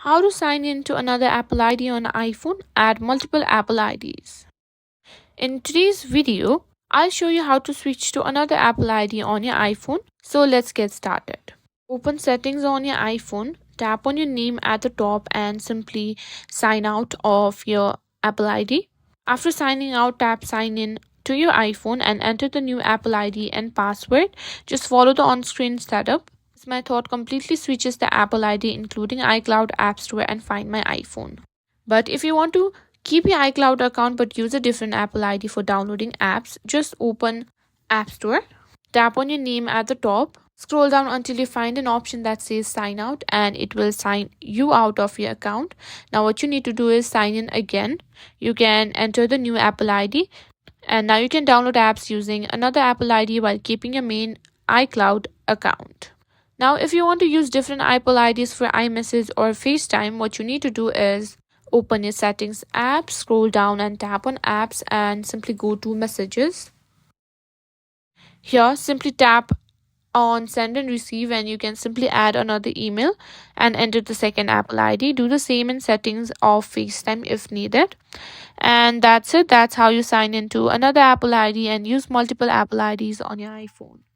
How to sign in to another Apple ID on iPhone? Add multiple Apple IDs. In today's video, I'll show you how to switch to another Apple ID on your iPhone. So let's get started. Open settings on your iPhone, tap on your name at the top and simply sign out of your Apple ID. After signing out, tap sign in to your iPhone and enter the new Apple ID and password. Just follow the on-screen setup. This method completely switches the Apple ID including iCloud, App Store and Find My iPhone. But if you want to keep your iCloud account but use a different Apple ID for downloading apps, just open App Store, tap on your name at the top, scroll down until you find an option that says sign out and it will sign you out of your account. Now what you need to do is sign in again. You can enter the new Apple ID and now you can download apps using another Apple ID while keeping your main iCloud account. Now, if you want to use different Apple IDs for iMessage or FaceTime, what you need to do is open your settings app, scroll down and tap on apps and simply go to messages. Here, simply tap on send and receive and you can simply add another email and enter the second Apple ID. Do the same in settings of FaceTime if needed. And that's it. That's how you sign into another Apple ID and use multiple Apple IDs on your iPhone.